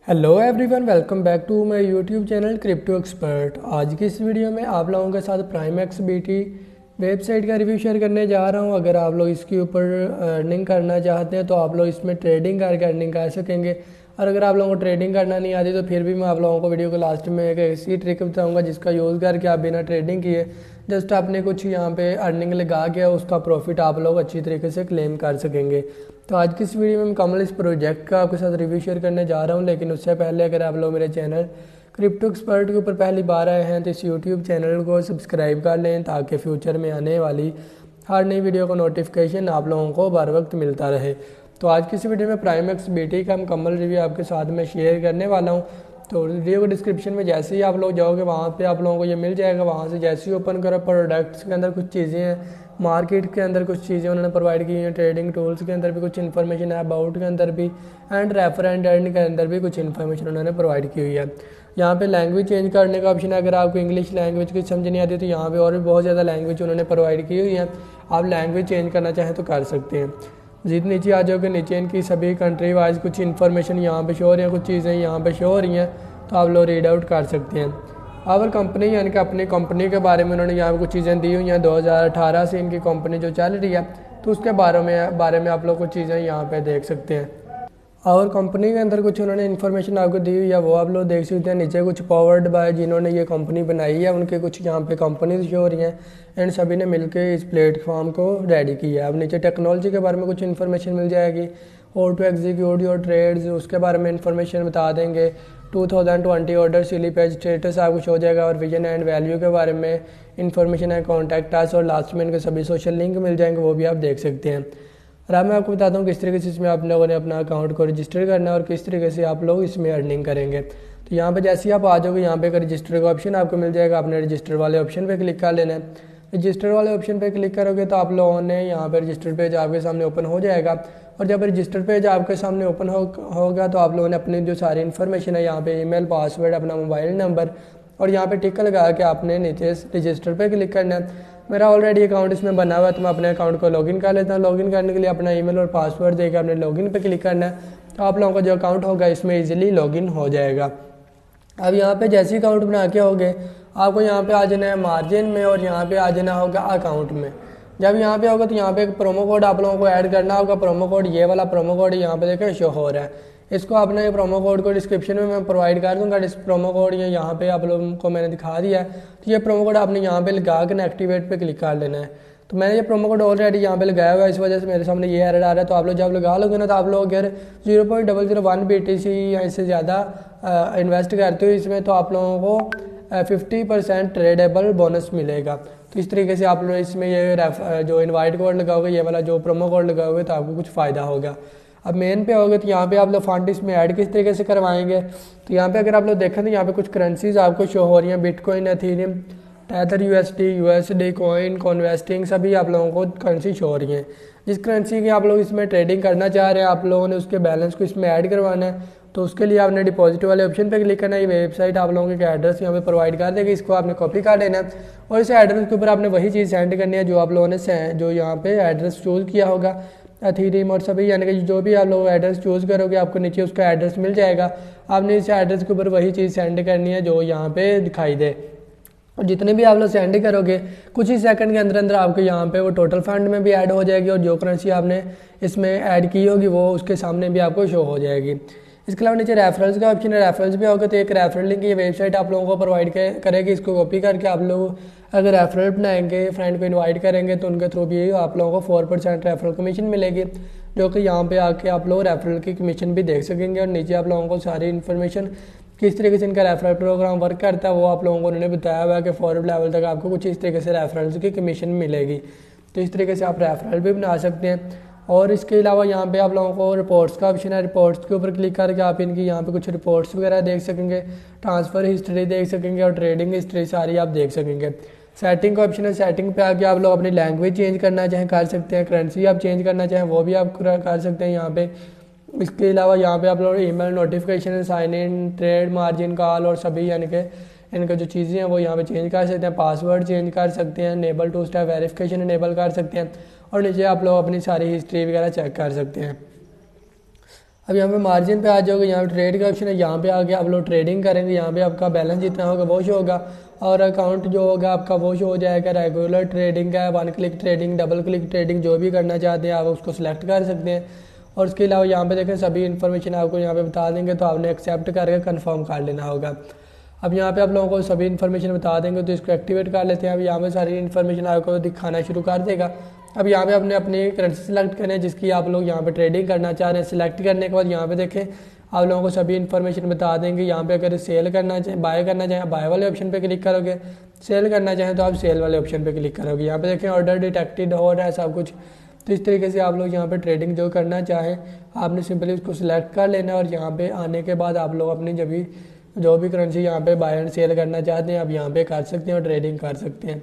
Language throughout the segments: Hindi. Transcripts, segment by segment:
Hello everyone, welcome back to my YouTube channel Crypto Expert. आज की इस वीडियो में आप लोगों के साथ primexbt वेबसाइट का रिव्यू शेयर करने जा रहा हूं। अगर आप लोग इसके ऊपर अर्निंग करना चाहते हैं तो आप लोग इसमें ट्रेडिंग करके अर्निंग कर सकेंगे। और अगर आप लोगों को ट्रेडिंग करना नहीं आती तो फिर भी मैं आप लोगों को वीडियो को लास्ट में एक ऐसी ट्रिक बताऊँगा जिसका यूज़ करके आप बिना ट्रेडिंग किए जस्ट आपने कुछ यहाँ पे अर्निंग लगा के उसका प्रॉफिट आप लोग अच्छी तरीके से क्लेम कर सकेंगे। तो आज की इस वीडियो में मुकम्मल इस प्रोजेक्ट का आपके साथ रिव्यू शेयर करने जा रहा हूं। लेकिन उससे पहले अगर आप लोग मेरे चैनल क्रिप्टो एक्सपर्ट के ऊपर पहली बार आए हैं तो इस यूट्यूब चैनल को सब्सक्राइब कर लें ताकि फ्यूचर में आने वाली हर नई वीडियो का नोटिफिकेशन आप लोगों को बर वक्त मिलता रहे। तो आज की इस वीडियो में primexbt का मुकम्मल रिव्यू आपके साथ में शेयर करने वाला हूँ। तो वीडियो को डिस्क्रिप्शन में जैसे ही आप लोग जाओगे वहाँ पे आप लोगों को ये मिल जाएगा। वहाँ से जैसे ही ओपन करो प्रोडक्ट्स के अंदर कुछ चीज़ें हैं, मार्केट के अंदर कुछ चीज़ें उन्होंने प्रोवाइड की हैं, ट्रेडिंग टूल्स के अंदर भी कुछ इन्फॉर्मेशन है, अबाउट के अंदर भी एंड रेफर एंड अर्न के अंदर भी कुछ इन्फॉर्मेशन उन्होंने प्रोवाइड की हुई है। यहाँ पे लैंग्वेज चेंज करने का ऑप्शन है। अगर आपको इंग्लिश लैंग्वेज की समझ नहीं आती तो यहाँ पे और भी बहुत ज़्यादा लैंग्वेज उन्होंने प्रोवाइड की हुई है। आप लैंग्वेज चेंज करना चाहें तो कर सकते हैं। जितने नीचे आ जाओगे नीचे इनकी सभी कंट्री वाइज कुछ इन्फॉर्मेशन यहाँ पे शो हो रही है, कुछ चीज़ें यहाँ पे शो हो रही हैं तो आप लोग रीड आउट कर सकते हैं। और कंपनी यानी कि अपनी कंपनी के बारे में उन्होंने यहाँ पे कुछ चीज़ें दी हुई हैं। 2018 से इनकी कंपनी जो चल रही है तो उसके बारे में आप लोग कुछ चीज़ें यहाँ पे देख सकते हैं। और कंपनी के अंदर कुछ उन्होंने इन्फॉर्मेशन आपको दी हुई है वो आप लोग देख सकते हैं। नीचे कुछ पावर्ड बाय जिन्होंने ये कंपनी बनाई है उनके कुछ यहाँ पे कंपनीज शो हो रही हैं एंड सभी ने मिलकर इस प्लेटफॉर्म को रेडी किया है। अब नीचे टेक्नोलॉजी के बारे में कुछ इन्फॉर्मेशन मिल जाएगी। और टू एग्जीक्यूट योर ट्रेड्स उसके बारे में इन्फॉर्मेशन बता देंगे। 2020 ऑर्डर स्लिपेज स्टेटस आपको शो हो जाएगा। और विजन एंड वैल्यू के बारे में इन्फॉर्मेशन है, कॉन्टैक्ट अस और लास्ट में इनके सभी सोशल लिंक मिल जाएंगे, वो भी आप देख सकते हैं। और अब मैं आपको बताता हूँ किस तरीके से इसमें आप लोगों ने अपना अकाउंट को रजिस्टर करना है और किस तरीके से आप लोग इसमें अर्निंग करेंगे। तो यहाँ पे जैसे ही आप आ जाओगे यहाँ पे एक रजिस्टर का ऑप्शन आपको मिल जाएगा। आपने रजिस्टर वाले ऑप्शन पे क्लिक कर लेना है। रजिस्टर वाले ऑप्शन पे क्लिक करोगे तो आप लोगों ने यहाँ पे रजिस्टर पेज आपके सामने ओपन हो जाएगा। और जब रजिस्टर पेज आपके सामने ओपन होगा तो आप लोगों ने अपनी जो सारी इन्फॉर्मेशन है यहाँ पे ईमेल, पासवर्ड, अपना मोबाइल नंबर और यहाँ पे टिक लगा के आपने नीचे रजिस्टर पे क्लिक करना है। मेरा ऑलरेडी अकाउंट इसमें बना हुआ है तो मैं अपने अकाउंट को लॉगिन कर लेता हूँ। लॉगिन करने के लिए अपना ईमेल और पासवर्ड देकर अपने लॉगिन पे क्लिक करना है तो आप लोगों का जो अकाउंट होगा इसमें ईजिली लॉगिन हो जाएगा। अब यहाँ पे जैसे अकाउंट बना के होगे आपको यहाँ पे आ जाना है मार्जिन में और यहाँ पे आ जाना होगा अकाउंट में। जब यहाँ पे होगा तो यहाँ पे एक प्रोमो कोड आप लोगों को ऐड करना होगा। प्रोमो कोड ये वाला प्रोमो कोड यहाँ पे देखिए शो हो रहा है। इसको आपने प्रोमो कोड को डिस्क्रिप्शन में मैं प्रोवाइड कर दूंगा। इस प्रोमो कोड ये यहाँ पे आप लोगों को मैंने दिखा दिया है। तो ये प्रोमो कोड आपने यहाँ पे लगा के एक्टिवेट पे क्लिक कर लेना है। तो मैंने ये प्रोमो कोड ऑलरेडी यहाँ पे लगाया हुआ है, इस वजह से मेरे सामने ये एरर आ रहा है। तो आप लोग जब लगा लोगे ना तो आप लोग अगर 0.001 BTC या इससे ज़्यादा इन्वेस्ट करते हो इसमें तो आप लोगों को 50% ट्रेडेबल बोनस मिलेगा। तो इस तरीके से आप लोग इसमें ये जो इनवाइट कोड लगाओगे, ये वाला जो प्रोमो कोड लगाओगे तो आपको कुछ फ़ायदा होगा। अब मेन पे होगे तो यहाँ पे आप लोग फंड इसमें ऐड किस तरीके से करवाएंगे। तो यहाँ पे अगर आप लोग देखें तो यहाँ पे कुछ करेंसीज आपको शो हो रही हैं। बिटकॉइन, एथेरियम, टैथर USD कॉइन, कॉन्वेस्टिंग सभी आप लोगों को करेंसी शो हो रही हैं। जिस करेंसी की आप लोग इसमें ट्रेडिंग करना चाह रहे हैं आप लोगों ने उसके बैलेंस को इसमें ऐड करवाना है। तो उसके लिए आपने डिपॉजिट वाले ऑप्शन पे क्लिक करना है। ये वेबसाइट आप लोगों के एड्रेस यहाँ पे प्रोवाइड कर देगी, इसको आपने कॉपी कर लेना है और इस एड्रेस के ऊपर आपने वही चीज़ सेंड करनी है जो आप लोगों ने जो यहाँ पे एड्रेस चूज़ किया होगा। एथेरियम और सभी यानी कि जो भी आप लोग एड्रेस चूज़ करोगे आपको नीचे उसका एड्रेस मिल जाएगा। आपने इस एड्रेस के ऊपर वही चीज़ सेंड करनी है जो यहाँ पे दिखाई दे। और जितने भी आप लोग सेंड करोगे कुछ ही सेकंड के अंदर अंदर आपके यहाँ पे वो टोटल फंड में भी ऐड हो जाएगी और जो करेंसी आपने इसमें ऐड की होगी वो उसके सामने भी आपको शो हो जाएगी। इसके अलावा नीचे रेफरल्स का ऑप्शन है। रेफरल्स भी होगा तो एक रेफरल लिंक ये वेबसाइट आप लोगों को प्रोवाइड करेगी। इसको कॉपी करके आप लोग अगर रेफरल बनाएंगे, फ्रेंड को इनवाइट करेंगे तो उनके थ्रू भी आप लोगों को 4% रेफरल कमीशन मिलेगी, जो कि यहाँ पे आके आप लोग रेफरल की कमीशन भी देख सकेंगे। और नीचे आप लोगों को सारी इन्फॉर्मेशन किस तरीके से इनका रेफरल प्रोग्राम वर्क करता है वो आप लोगों को उन्होंने बताया हुआ है कि फॉरवर्ड लेवल तक आपको कुछ इस तरीके से रेफरल्स की कमीशन मिलेगी। तो इस तरीके से आप रेफरल भी बना सकते हैं। और इसके अलावा यहाँ पे आप लोगों को रिपोर्ट्स का ऑप्शन है। रिपोर्ट्स के ऊपर क्लिक करके आप इनकी यहाँ पे कुछ रिपोर्ट्स वगैरह देख सकेंगे, ट्रांसफ़र हिस्ट्री देख सकेंगे और ट्रेडिंग हिस्ट्री सारी आप देख सकेंगे। सेटिंग का ऑप्शन है। सेटिंग पे आके आप लोग अपनी लैंग्वेज चेंज करना चाहें कर सकते हैं, करेंसी आप चेंज करना चाहें वो भी आप कर सकते हैं यहाँ पे। इसके अलावा यहाँ पे आप लोग email notification, sign in, trade, margin call और सभी यानी कि इनका जो चीज़ें हैं वो यहाँ पे चेंज कर सकते हैं। पासवर्ड चेंज कर सकते हैं, इनेबल 2 स्टेप वेरिफिकेशन इनेबल कर सकते हैं और नीचे आप लोग अपनी सारी हिस्ट्री वगैरह चेक कर सकते हैं। अब यहाँ पे मार्जिन पे आ जाओगे, यहाँ पे ट्रेड का ऑप्शन है, यहाँ पे आके आप लोग ट्रेडिंग करेंगे, यहाँ पे आपका बैलेंस जितना होगा वो शो होगा और अकाउंट जो होगा आपका वो शो हो जाएगा। रेगुलर ट्रेडिंग का, one click trading, double click trading, जो भी करना चाहते हैं आप उसको सिलेक्ट कर सकते हैं। और उसके अलावा यहाँ पे देखें सभी इन्फॉर्मेशन आपको यहाँ पे बता देंगे, तो आपने एक्सेप्ट करके कन्फर्म कर लेना होगा। अब यहाँ पे आप लोगों को सभी इन्फॉर्मेशन बता देंगे, तो इसको एक्टिवेट कर लेते हैं। अब यहाँ पे सारी इन्फॉर्मेशन आपको दिखाना शुरू कर देगा। अब यहाँ पे आपने अपनी करेंसी सेलेक्ट करनी है जिसकी आप लोग यहाँ पे ट्रेडिंग करना चाह रहे हैं। सिलेक्ट करने के बाद यहाँ पे देखें आप लोगों को सभी इन्फॉर्मेशन बता देंगे। यहाँ पे अगर सेल करना चाहें, बाय करना चाहें, बाय वाले ऑप्शन पे क्लिक करोगे। सेल करना चाहें तो आप सेल वाले ऑप्शन पे क्लिक करोगे। यहाँ पे देखें ऑर्डर डिटेक्टेड हो रहा है सब कुछ। तो इस तरीके से आप लोग यहाँ पे ट्रेडिंग जो करना चाहें आपने सिंपली उसको सिलेक्ट कर लेना है। और यहाँ पे आने के बाद आप लोग अपनी जो भी करेंसी यहाँ पे बाय एंड सेल करना चाहते हैं आप यहाँ पे कर सकते हैं और ट्रेडिंग कर सकते हैं।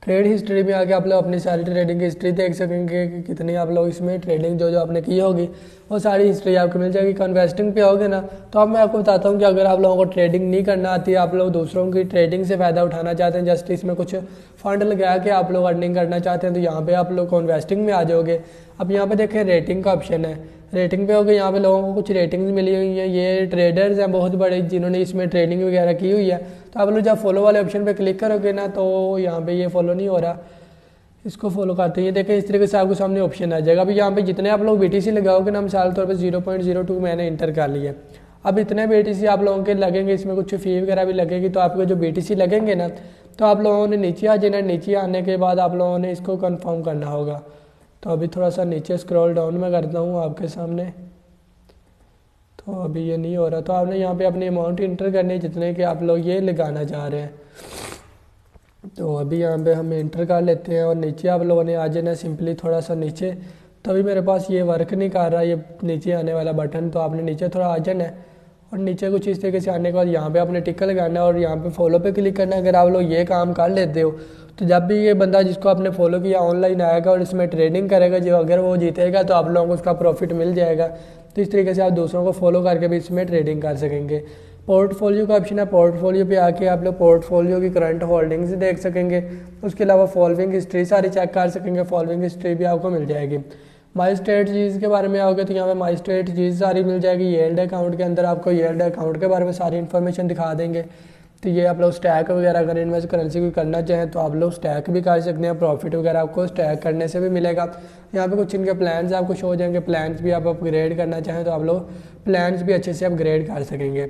ट्रेड हिस्ट्री में आके आप लोग अपनी सारी ट्रेडिंग की हिस्ट्री देख सकेंगे कि कितनी आप लोग इसमें ट्रेडिंग जो आपने की होगी वो सारी हिस्ट्री आपको मिल जाएगी। कन्वेस्टिंग पे होगे ना, तो अब मैं आपको बताता हूँ कि अगर आप लोगों को ट्रेडिंग नहीं करना आती है, आप लोग दूसरों की ट्रेडिंग से फ़ायदा उठाना चाहते हैं, जस्ट इसमें कुछ फंड लगा के आप लोग अर्निंग करना चाहते हैं, तो यहाँ पे आप लोग कन्वेस्टिंग में आ जाओगे। अब यहाँ पे देखें रेटिंग का ऑप्शन है, रेटिंग पे हो गए। यहाँ पे लोगों को कुछ रेटिंग्स मिली हुई हैं, ये ट्रेडर्स हैं बहुत बड़े जिन्होंने इसमें ट्रेडिंग वगैरह की हुई है। तो आप लोग जब फॉलो वाले ऑप्शन पे क्लिक करोगे ना, तो यहाँ पे ये फॉलो नहीं हो रहा, इसको फॉलो करते हैं। ये देखें इस तरीके से आपको सामने ऑप्शन आ जाएगा। अभी यहाँ पे जितने आप लोग BTC लगाओगे ना, मिसाल तौर पर 0.02 मैंने इंटर कर लिया। अब इतने BTC आप लोगों के लगेंगे, इसमें कुछ फ़ी वगैरह भी लगेगी, तो आपके जो BTC लगेंगे ना, तो आप लोगों ने नीचे आ जाना। नीचे आने के बाद आप लोगों ने इसको कन्फर्म करना होगा। तो अभी थोड़ा सा नीचे स्क्रॉल डाउन में करता हूँ आपके सामने, तो अभी ये नहीं हो रहा। तो आपने यहाँ पे अपनी अमाउंट इंटर करनी है जितने के आप लोग ये लगाना चाह रहे हैं। तो अभी यहाँ पे हम इंटर कर लेते हैं और नीचे आप लोगों ने आ जाना सिंपली थोड़ा सा नीचे। तभी मेरे पास ये वर्क नहीं कर रहा ये नीचे आने वाला बटन, तो आपने नीचे थोड़ा आ जाना है और नीचे कुछ इस तरीके से आने के बाद यहाँ पे आपने टिक लगाना है और यहाँ पे फॉलो पे क्लिक करना है। अगर आप लोग ये काम कर लेते हो तो जब भी ये बंदा जिसको आपने फॉलो किया ऑनलाइन आएगा और इसमें ट्रेडिंग करेगा, जो अगर वो जीतेगा तो आप लोगों को उसका प्रॉफिट मिल जाएगा। तो इस तरीके से आप दूसरों को फॉलो करके भी इसमें ट्रेडिंग कर सकेंगे। पोर्टफोलियो का ऑप्शन है, पोर्टफोलियो पे आके आप लोग पोर्टफोलियो की करंट होल्डिंग्स देख सकेंगे। उसके अलावा फॉलोइंग हिस्ट्री सारी चेक कर सकेंगे, फॉलोइंग हिस्ट्री भी आपको मिल जाएगी। माई स्ट्रेटजीज के बारे में आओगे तो यहाँ पे माई स्ट्रेटजीज सारी मिल जाएगी। येल्ड अकाउंट के अंदर आपको येल्ड अकाउंट के बारे में सारी इन्फॉर्मेशन दिखा देंगे। तो ये आप लोग स्टैक वगैरह अगर इन्वेस्ट करेंसी को करना चाहें तो आप लोग स्टैक भी कर सकते हैं, प्रॉफिट वगैरह आपको स्टैक करने से भी मिलेगा। यहाँ पे कुछ इनके प्लान्स आपको शो हो जाएंगे, प्लान्स भी आप अपग्रेड करना चाहें तो आप लोग प्लान्स भी अच्छे से अपग्रेड कर सकेंगे।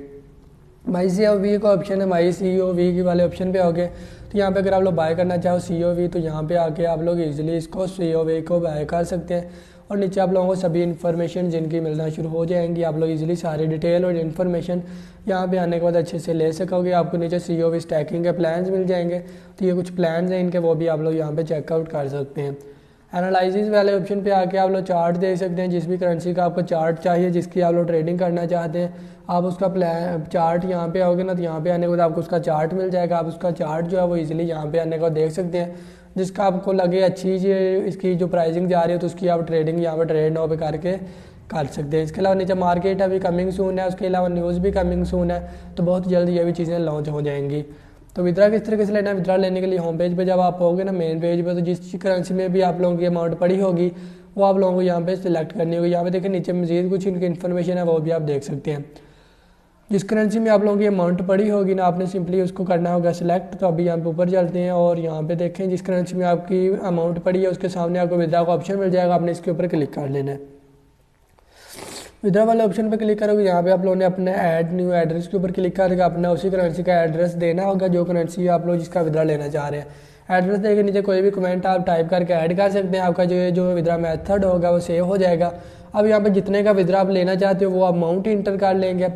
माई COV का ऑप्शन है, माई COV की वाले ऑप्शन पे होगे तो यहाँ पे अगर आप लोग बाय करना चाहो COV तो यहाँ पे आके आप लोग इजीली इसको COV को बाय कर सकते हैं। और नीचे आप लोगों को सभी इन्फॉर्मेशन जिनकी मिलना शुरू हो जाएंगी, आप लोग इजीली सारी डिटेल और इन्फॉर्मेशन यहाँ पे आने के बाद अच्छे से ले सकोगे। आपको नीचे COV स्टैकिंग के प्लान्स मिल जाएंगे, तो ये कुछ प्लान्स हैं इनके, वो भी आप लोग यहाँ पे चेकआउट कर सकते हैं। एनालिसिस वाले ऑप्शन पे आके आप लोग चार्ट देख सकते हैं, जिस भी करेंसी का आपको चार्ट चाहिए जिसकी आप लोग ट्रेडिंग करना चाहते हैं, आप उसका चार्ट यहाँ पे आओगे ना, तो यहाँ पे आने के बाद आपको उसका चार्ट मिल जाएगा। आप उसका चार्ट जो है वो इजीली यहाँ पे आने का देख सकते हैं, जिसका आपको लगे अच्छी इसकी जो प्राइसिंग जा रही है तो उसकी आप ट्रेडिंग यहाँ पे ट्रेड नाउ पे करके कर सकते हैं। इसके अलावा नीचे मार्केट अभी कमिंग सून है, उसके अलावा न्यूज़ भी कमिंग सून है, तो बहुत जल्द ये भी चीज़ें लॉन्च हो जाएंगी। तो विड्रा किस तरीके से लेना है, विड्रा लेने के लिए होम पेज पे जब आप होगे ना मेन पेज पे, तो जिस करेंसी में भी आप लोगों की अमाउंट पड़ी होगी वो आप लोगों को यहाँ पे सिलेक्ट करनी होगी। यहाँ पे देखिए नीचे मजीद कुछ इनकी इन्फॉर्मेशन है वो भी आप देख सकते हैं। जिस करेंसी में आप लोगों की अमाउंट पड़ी होगी ना, आपने सिंपली उसको करना होगा सिलेक्ट। तो अभी यहाँ पे ऊपर चलते हैं और यहाँ पे देखें जिस करेंसी में आपकी अमाउंट पड़ी है उसके सामने आपको विड्रा का ऑप्शन मिल जाएगा, आपने इसके ऊपर क्लिक कर लेना है। विड्रा वाले ऑप्शन पे क्लिक करोगे, यहाँ पे आप लोगों ने अपने ऐड न्यू एड्रेस के ऊपर क्लिक करके अपना उसी करेंसी का एड्रेस देना होगा जो करेंसी आप लोग जिसका विड्रा लेना चाह रहे हैं। एड्रेस देके नीचे कोई भी कमेंट आप टाइप करके ऐड कर सकते हैं, आपका जो विड्रा मेथड होगा वो सेव हो जाएगा। अब यहाँ पे जितने का विड्रा आप लेना चाहते हो वो अमाउंट इंटर कर लेंगे।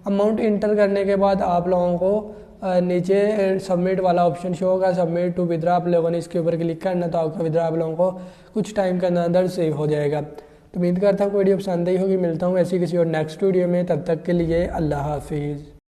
अमाउंट इंटर करने के बाद आप लोगों को नीचे सबमिट वाला ऑप्शन शो होगा, सबमिट टू विड्रा, आप लोगों ने इसके ऊपर क्लिक करना, तो आपका विड्रा आप लोगों को कुछ टाइम के अंदर सेव हो जाएगा। तो उम्मीद करता हूँ वीडियो पसंद आई होगी। मिलता हूँ ऐसी किसी और नेक्स्ट वीडियो में, तब तक के लिए अल्लाह हाफिज़।